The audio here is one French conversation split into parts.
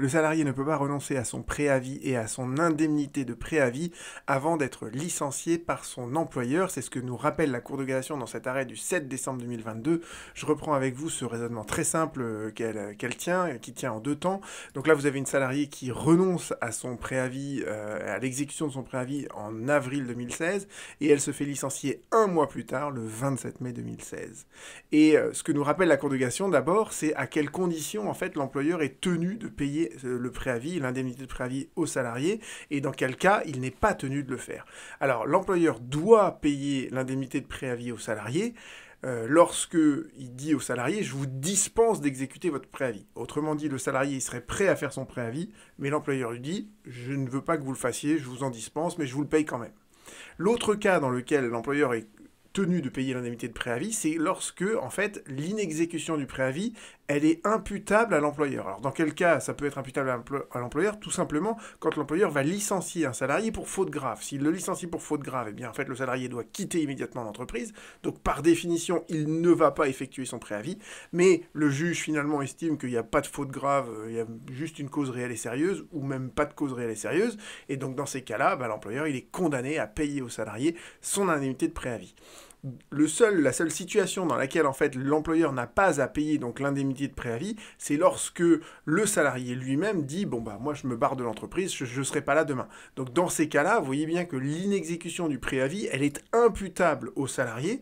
Le salarié ne peut pas renoncer à son préavis et à son indemnité de préavis avant d'être licencié par son employeur. C'est ce que nous rappelle la Cour de cassation dans cet arrêt du 7 décembre 2022. Je reprends avec vous ce raisonnement très simple qu'elle tient, qui tient en deux temps. Donc là, vous avez une salariée qui renonce à son préavis, à l'exécution de son préavis en avril 2016, et elle se fait licencier un mois plus tard, le 27 mai 2016. Et ce que nous rappelle la Cour de cassation, d'abord, c'est à quelles conditions, en fait, l'employeur est tenu de payer le préavis, l'indemnité de préavis au salarié, et dans quel cas il n'est pas tenu de le faire. Alors, l'employeur doit payer l'indemnité de préavis au salarié lorsque il dit au salarié « je vous dispense d'exécuter votre préavis ». Autrement dit, le salarié il serait prêt à faire son préavis, mais l'employeur lui dit « je ne veux pas que vous le fassiez, je vous en dispense, mais je vous le paye quand même ». L'autre cas dans lequel l'employeur est tenu de payer l'indemnité de préavis, c'est lorsque, en fait, l'inexécution du préavis, elle est imputable à l'employeur. Alors, dans quel cas ça peut être imputable à l'employeur? Tout simplement, quand l'employeur va licencier un salarié pour faute grave. S'il le licencie pour faute grave, eh bien, en fait, le salarié doit quitter immédiatement l'entreprise. Donc, par définition, il ne va pas effectuer son préavis. Mais le juge, finalement, estime qu'il n'y a pas de faute grave, il y a juste une cause réelle et sérieuse, ou même pas de cause réelle et sérieuse. Et donc, dans ces cas-là, l'employeur, il est condamné à payer au salarié son indemnité de préavis. La seule situation dans laquelle en fait l'employeur n'a pas à payer donc l'indemnité de préavis, c'est lorsque le salarié lui-même dit bon moi je me barre de l'entreprise, je ne serai pas là demain. Donc dans ces cas-là, vous voyez bien que l'inexécution du préavis, elle est imputable au salarié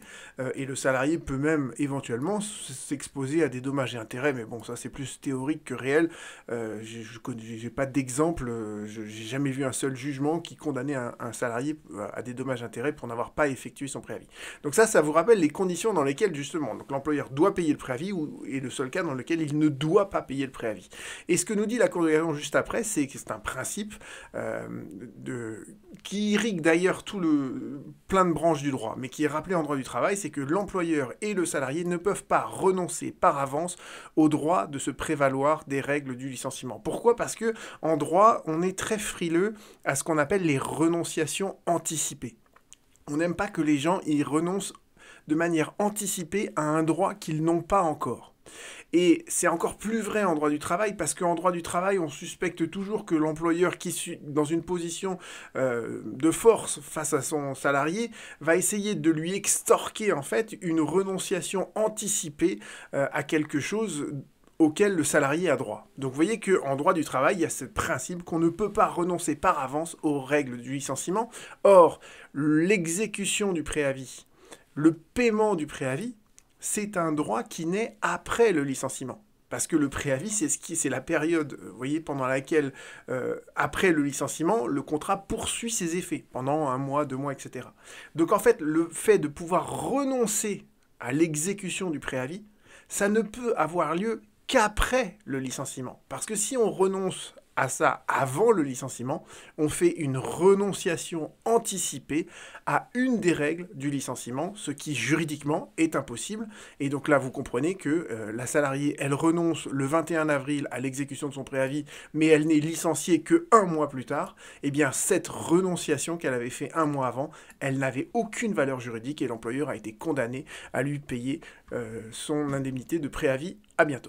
et le salarié peut même éventuellement s'exposer à des dommages et intérêts, mais bon ça c'est plus théorique que réel. J'ai pas d'exemple, j'ai jamais vu un seul jugement qui condamnait un salarié à des dommages et intérêts pour n'avoir pas effectué son préavis. Donc ça vous rappelle les conditions dans lesquelles, justement, donc l'employeur doit payer le préavis et le seul cas dans lequel il ne doit pas payer le préavis. Et ce que nous dit la Cour de cassation juste après, c'est que c'est un principe qui irrigue d'ailleurs plein de branches du droit, mais qui est rappelé en droit du travail, c'est que l'employeur et le salarié ne peuvent pas renoncer par avance au droit de se prévaloir des règles du licenciement. Pourquoi? Parce que en droit, on est très frileux à ce qu'on appelle les renonciations anticipées. On n'aime pas que les gens y renoncent de manière anticipée à un droit qu'ils n'ont pas encore. Et c'est encore plus vrai en droit du travail, parce qu'en droit du travail, on suspecte toujours que l'employeur qui est dans une position de force face à son salarié va essayer de lui extorquer en fait une renonciation anticipée à quelque chose auquel le salarié a droit. Donc vous voyez qu'en droit du travail, il y a ce principe qu'on ne peut pas renoncer par avance aux règles du licenciement. Or, l'exécution du préavis, le paiement du préavis, c'est un droit qui naît après le licenciement. Parce que le préavis, c'est la période, vous voyez, pendant laquelle, après le licenciement, le contrat poursuit ses effets, pendant 1 mois, 2 mois, etc. Donc en fait, le fait de pouvoir renoncer à l'exécution du préavis, ça ne peut avoir lieu qu'après le licenciement. Parce que si on renonce à ça avant le licenciement, on fait une renonciation anticipée à une des règles du licenciement, ce qui juridiquement est impossible. Et donc là, vous comprenez que la salariée, elle renonce le 21 avril à l'exécution de son préavis, mais elle n'est licenciée que 1 mois plus tard. Eh bien, cette renonciation qu'elle avait fait 1 mois avant, elle n'avait aucune valeur juridique et l'employeur a été condamné à lui payer son indemnité de préavis. À bientôt.